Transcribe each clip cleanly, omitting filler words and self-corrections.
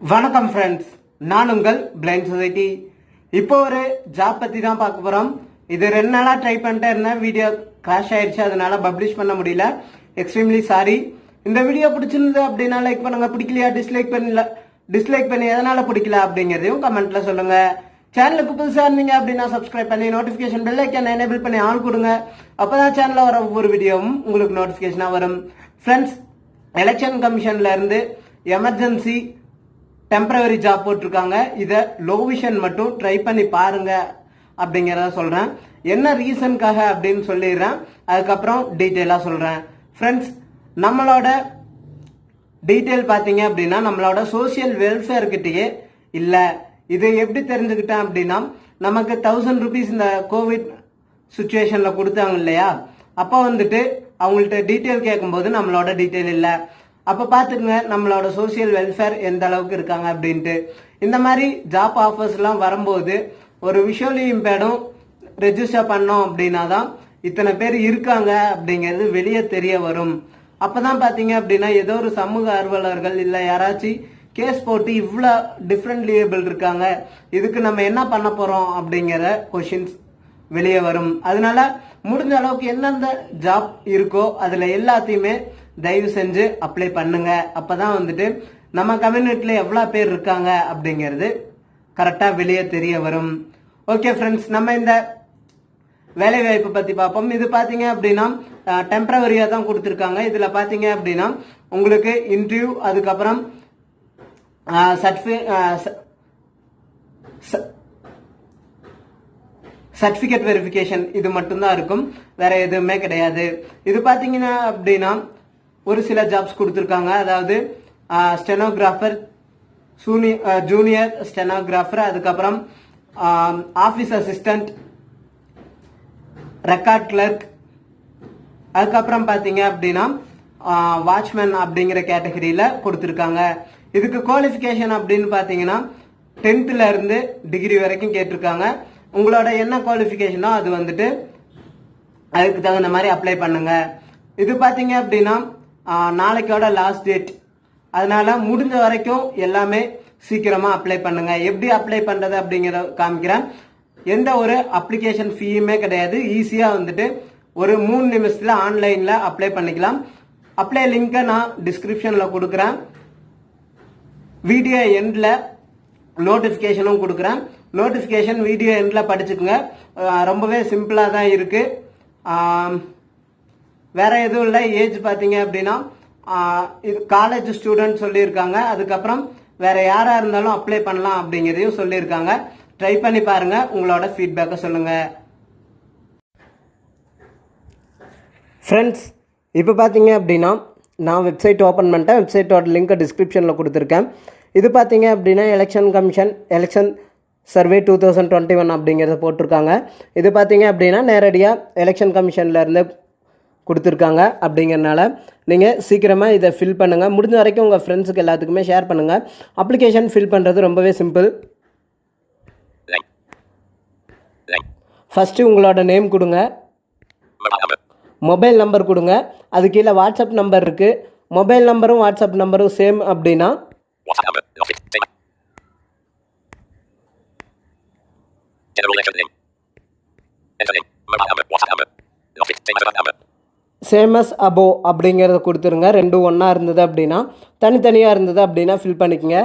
வணக்கம் ஃப்ரெண்ட்ஸ், நான் உங்கள் பிளைண்ட் சொசைட்டி. இப்போ ஒரு ஜாப் பத்தி தான் பார்க்க போறோம். இது 2 நாளா ட்ரை பண்ணிட்டே இருந்தேன், வீடியோ கிராஷ் ஆயிடுச்சு, அதனால பப்ளிஷ் பண்ண முடியல. Extremely sorry. இந்த வீடியோ பிடிச்சிருந்தது அப்படின்னா லைக் பண்ணுங்க, பிடிக்கலையா டிஸ்லைக் பண்ணி எதனால பிடிக்கல அப்படிங்கறதையும் கமெண்ட்ல சொல்லுங்க. சேனலுக்கு புதுசா இருந்தீங்க அப்படின்னா சப்ஸ்கிரைப் பண்ணி நோட்டிபிகேஷன் பெல் ஐக்கான் எனேபிள் பண்ணி ஆல் கொடுங்க. அப்பதான் சேனல்ல வர ஒவ்வொரு வீடியோவும் உங்களுக்கு நோட்டிபிகேஷனா வரும். ஃப்ரெண்ட்ஸ், எலெக்ஷன் கமிஷன்ல இருந்து எமர்ஜென்சி டெம்பரவரி ஜாப் போட்டிருக்காங்க. இதை லோ விஷன் மட்டும் ட்ரை பண்ணி பாருங்க அப்படிங்கிறத சொல்றேன். என்ன ரீசனுக்காக அப்படின்னு சொல்லிடுறேன், அதுக்கப்புறம் டீட்டெயிலா சொல்றேன். ஃப்ரெண்ட்ஸ், நம்மளோட டீட்டெயில் பார்த்தீங்க அப்படின்னா நம்மளோட சோசியல் வெல்ஃபேர் கிட்டயே இல்லை. இது எப்படி தெரிஞ்சுக்கிட்டேன் அப்படின்னா, நமக்கு 1000 rupees இந்த கோவிட் சுச்சுவேஷன்ல கொடுத்தாங்க இல்லையா, அப்போ வந்துட்டு அவங்கள்ட்ட டீட்டெயில் கேட்கும்போது நம்மளோட டீட்டெயில் இல்லை. அப்ப பாத்துக்கங்க நம்மளோட சோசியல் வெல்ஃபேர் எந்த அளவுக்கு இருக்காங்க அப்படின்ட்டு. இந்த மாதிரி ஜாப் ஆஃபர்ஸ் எல்லாம் வரும்போது ஒரு விஷுவலி இம்பேர்டும் ரெஜிஸ்டர் பண்ணோம் அப்படின்னா தான் இத்தனை பேர் இருக்காங்க அப்படிங்கிறது வெளியே தெரிய வரும். அப்பதான் பாத்தீங்க அப்படின்னா ஏதோ ஒரு சமூக ஆர்வலர்கள் இல்ல யாராச்சும் கேஸ் போட்டு இவ்வளோ டிஃப்ரெண்ட் லேபிள் இருக்காங்க, இதுக்கு நம்ம என்ன பண்ண போறோம் அப்படிங்கிற கொஷின்ஸ் வெளியே வரும். அதனால முடிஞ்ச அளவுக்கு எந்தெந்த ஜாப் இருக்கோ அதுல எல்லாத்தையுமே தயவு செஞ்சு அப்ளை பண்ணுங்க. அப்பதான் வந்துட்டு நம்ம கம்யூனிட்டியில எவ்வளவு பேர் இருக்காங்க அப்படிங்கிறது கரெக்டா வெளியே தெரிய வரும். ஓகே ஃப்ரெண்ட்ஸ், நம்ம இந்த வேலை வாய்ப்பு பத்தி பார்ப்போம். இது பாத்தீங்க அப்படின்னா டெம்பரவரியா தான் கொடுத்துருக்காங்க. இதுல பாத்தீங்க அப்படின்னா உங்களுக்கு இன்டர்வியூ, அதுக்கப்புறம் சர்டிபிகேட் வெரிஃபிகேஷன் இது மட்டும்தான் இருக்கும், வேற எதுவுமே கிடையாது. இது பாத்தீங்கன்னா அப்படின்னா ஒரு சில ஜாப்ஸ் கொடுத்துருக்காங்க. அதாவது ஸ்டெனோகிராஃபர், ஜூனியர் ஸ்டெனோகிராஃபர், அதுக்கப்புறம் ஆபீஸ் அசிஸ்டன்ட், ரெக்கார்ட் கிளர்க், அதுக்கப்புறம் பாத்தீங்க அப்படின்னா வாட்ச்மேன் அப்படிங்கிற கேட்டகரியில கொடுத்துருக்காங்க. இதுக்கு குவாலிஃபிகேஷன் அப்படின்னு பாத்தீங்கன்னா 10th இருந்து டிகிரி வரைக்கும் கேட்டிருக்காங்க. உங்களோட என்ன குவாலிஃபிகேஷனோ அது வந்துட்டு அதுக்கு தகுந்த மாதிரி அப்ளை பண்ணுங்க. இது பாத்தீங்க அப்படின்னா நாளைக்கோட லாஸ்ட் டேட், அதனால முடிஞ்ச வரைக்கும் எல்லாமே சீக்கிரமா அப்ளை பண்ணுங்க. எப்படி அப்ளை பண்றது அப்படிங்கிற காமிக்கிறேன். எந்த ஒரு அப்ளிகேஷன் ஃபீயுமே கிடையாது. ஈஸியா வந்துட்டு ஒரு 3 நிமிஷத்துல ஆன்லைன்ல அப்ளை பண்ணிக்கலாம். அப்ளை லிங்கை நான் டிஸ்கிரிப்ஷன்ல கொடுக்குறேன். வீடியோ எண்ட்ல நோட்டிபிகேஷனும் கொடுக்குறேன். நோட்டிபிகேஷன் வீடியோ எண்ட்ல படிச்சுக்குங்க. ரொம்பவே சிம்பிளா தான் இருக்கு. வேற எதுவும் இல்லை. ஏஜ் பாத்தீங்க அப்படின்னா இது காலேஜ் ஸ்டூடெண்ட் சொல்லியிருக்காங்க. அதுக்கப்புறம் வேற யாரா இருந்தாலும் அப்ளை பண்ணலாம் அப்படிங்கிறதையும் சொல்லியிருக்காங்க. ட்ரை பண்ணி பாருங்க, உங்களோட ஃபீட்பேக்கை சொல்லுங்க. ஃப்ரெண்ட்ஸ், இப்போ பார்த்தீங்க அப்படின்னா நான் வெப்சைட் ஓப்பன் பண்ணிட்டேன். வெப்சைட்டோட லிங்க்கை டிஸ்கிரிப்ஷனில் கொடுத்துருக்கேன். இது பார்த்தீங்க அப்படின்னா எலெக்ஷன் கமிஷன் எலெக்ஷன் சர்வே 2021 அப்படிங்கிறத போட்டிருக்காங்க. இது பார்த்தீங்க அப்படின்னா நேரடியாக எலெக்ஷன் கமிஷன்ல இருந்து கொடுத்துருக்காங்க. அப்படிங்கிறனால நீங்கள் சீக்கிரமாக இதை ஃபில் பண்ணுங்கள். முடிஞ்ச வரைக்கும் உங்கள் ஃப்ரெண்ட்ஸுக்கு எல்லாத்துக்குமே ஷேர் பண்ணுங்கள். அப்ளிகேஷன் ஃபில் பண்ணுறது ரொம்பவே சிம்பிள். ஃபஸ்ட்டு உங்களோட நேம் கொடுங்க, மொபைல் நம்பர் கொடுங்க, அது கீழே வாட்ஸ்அப் நம்பர் இருக்குது. மொபைல் நம்பரும் வாட்ஸ்அப் நம்பரும் சேம் அப்படின்னா சேமஸ் அபோ அப்படிங்கிறத கொடுத்துருங்க. 2 ஒன்றா இருந்தது அப்படின்னா, தனித்தனியாக இருந்தது அப்படின்னா ஃபில் பண்ணிக்கோங்க.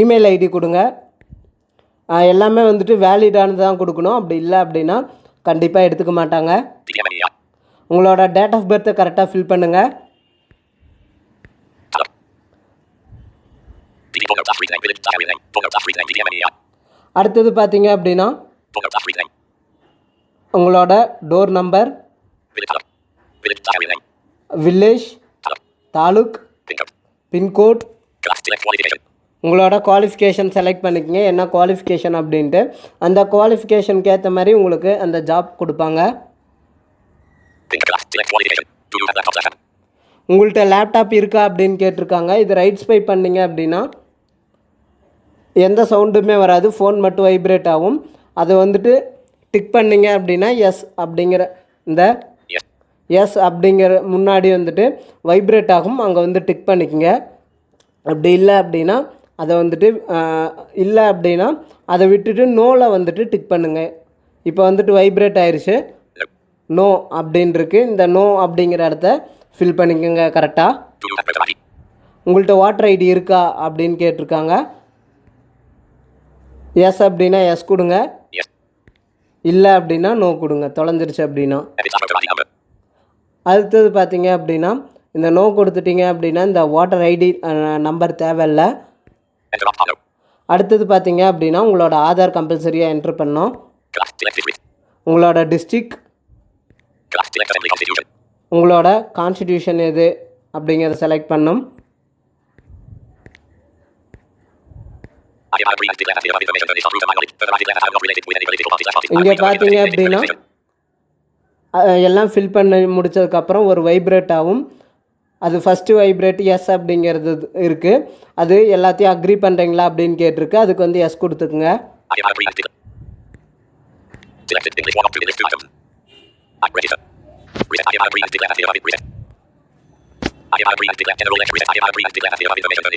இமெயில் ஐடி கொடுங்க. எல்லாமே வந்துட்டு வேலிடானது தான் கொடுக்கணும். அப்படி இல்லை அப்படின்னா கண்டிப்பாக எடுத்துக்க மாட்டாங்க. உங்களோட டேட் ஆஃப் பர்த்தை கரெக்டாக ஃபில் பண்ணுங்க. அடுத்தது பார்த்தீங்க அப்படின்னா உங்களோட door number, village, taluk, pin code, உங்களோட குவாலிஃபிகேஷன் செலக்ட் பண்ணிக்கங்க. என்ன குவாலிஃபிகேஷன் அப்படின்ட்டு அந்த குவாலிஃபிகேஷனுக்கு ஏற்ற மாதிரி உங்களுக்கு அந்த ஜாப் கொடுப்பாங்க. உங்கள்கிட்ட லேப்டாப் இருக்கா அப்படின்னு கேட்டிருக்காங்க. இது ரைட் ஸ்வைப் பண்ணீங்க அப்படின்னா எந்த சவுண்டுமே வராது, ஃபோன் மட்டும் வைப்ரேட் ஆகும். அதை வந்துட்டு டிக் பண்ணிங்க அப்படின்னா எஸ் அப்படிங்கிற இந்த எஸ் அப்படிங்கிற முன்னாடி வந்துட்டு வைப்ரேட் ஆகும், அங்கே வந்து டிக் பண்ணிக்கங்க. அப்படி இல்லை அப்படின்னா அதை வந்துட்டு இல்லை அப்படின்னா அதை விட்டுட்டு நோவில் வந்துட்டு டிக் பண்ணுங்கள். இப்போ வந்துட்டு வைப்ரேட் ஆயிடுச்சு, நோ அப்படின்னு இருக்குது. இந்த நோ அப்படிங்கிற இடத்த ஃபில் பண்ணிக்கோங்க கரெக்டாக. உங்கள்கிட்ட வாட்டர் ஐடி இருக்கா அப்படின்னு கேட்டிருக்காங்க. எஸ் அப்படின்னா எஸ் கொடுங்க, இல்லை அப்படின்னா நோ கொடுங்க, தொலைஞ்சிருச்சு அப்படின்னா. அடுத்தது பார்த்தீங்க அப்படின்னா இந்த நோ கொடுத்துட்டீங்க அப்படின்னா இந்த வாட்டர் ஐடி நம்பர் தேவையில்லை. அடுத்தது பார்த்தீங்க அப்படின்னா உங்களோட ஆதார் கம்பல்சரியாக என்ட்ரு பண்ணோம். உங்களோட டிஸ்ட்ரிக்ட், உங்களோட கான்ஸ்டிடியூஷன் எது அப்படிங்கிறத செலக்ட் பண்ணோம். இங்கே பார்த்தீங்க அப்படின்னா எல்லாம் ஃபில் பண்ணி முடித்ததுக்கப்புறம் ஒரு வைப்ரேட் ஆகும். அது ஃபஸ்ட்டு வைப்ரேட் எஸ் அப்படிங்கிறது இருக்குது. அது எல்லாத்தையும் அக்ரி பண்ணுறீங்களா அப்படின்னு கேட்டிருக்கு. அதுக்கு வந்து எஸ் கொடுத்துக்குங்க.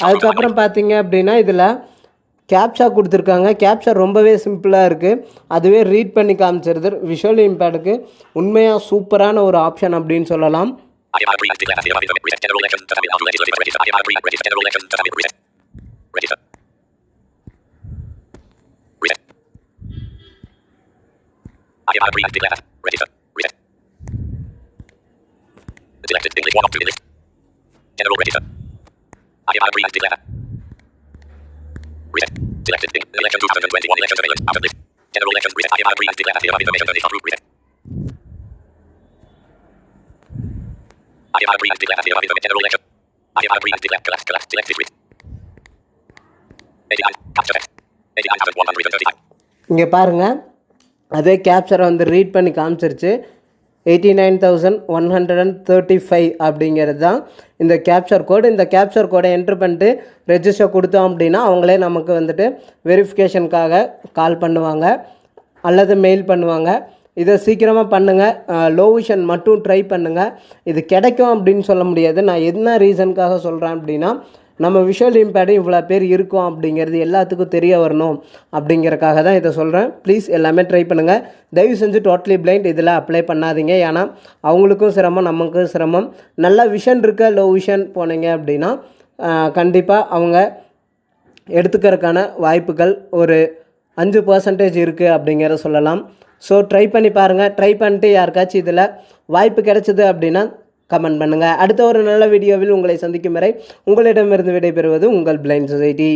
அதுக்கப்புறம் பார்த்தீங்க அப்படின்னா இதில் கேப்சா கொடுத்துருக்காங்க. கேப்சா ரொம்பவே சிம்பிளாக இருக்குது. அதுவே ரீட் பண்ணி காமிச்சிருது. விஷுவல் இம்பேர்டுக்கு உண்மையாக சூப்பரான ஒரு ஆப்ஷன் அப்படின்னு சொல்லலாம். இங்கே பாருங்கள், அதே கேப்சரை வந்து ரீட் பண்ணி காமிச்சிருச்சு. 89,135 அப்படிங்கிறது தான் இந்த கேப்சர் கோடு. இந்த கேப்சர் கோடை என்ட்ரு பண்ணிட்டு ரெஜிஸ்டர் கொடுத்தோம் அப்படின்னா அவங்களே நமக்கு வந்துட்டு வெரிஃபிகேஷனுக்காக கால் பண்ணுவாங்க அல்லது மெயில் பண்ணுவாங்க. இதை சீக்கிரமாக பண்ணுங்கள். லோ விஷன் மட்டும் ட்ரை பண்ணுங்கள். இது கிடைக்கும் அப்படின்னு சொல்ல முடியாது. நான் என்ன ரீசனுக்காக சொல்கிறேன் அப்படின்னா நம்ம விஷுவல் இம்பேர்டு இவ்வளோ பேர் இருக்கும் அப்படிங்கிறது எல்லாத்துக்கும் தெரிய வரணும் அப்படிங்கிறக்காக தான் இதை சொல்கிறேன். ப்ளீஸ் எல்லாமே ட்ரை பண்ணுங்கள். தயவு செஞ்சு டோட்டலி பிளைண்ட் இதில் அப்ளை பண்ணாதீங்க. ஏன்னா அவங்களுக்கும் சிரமம், நமக்கும் சிரமம். நல்ல விஷன் இருக்க லோ விஷன் போனீங்க அப்படின்னா கண்டிப்பாக அவங்க எடுத்துக்கிறதுக்கான வாய்ப்புகள் ஒரு 5% இருக்குது அப்படிங்கிற சொல்லலாம். ஸோ ட்ரை பண்ணி பாருங்கள். ட்ரை பண்ணிட்டு யாருக்காச்சும் இதில் வாய்ப்பு கிடைச்சிது அப்படின்னா கமெண்ட் பண்ணுங்கள். அடுத்த ஒரு நல்ல வீடியோவில் உங்களை சந்திக்கும் வரை உங்களிடமிருந்து விடைபெறுவது உங்கள் பிளைண்ட் சொசைட்டி.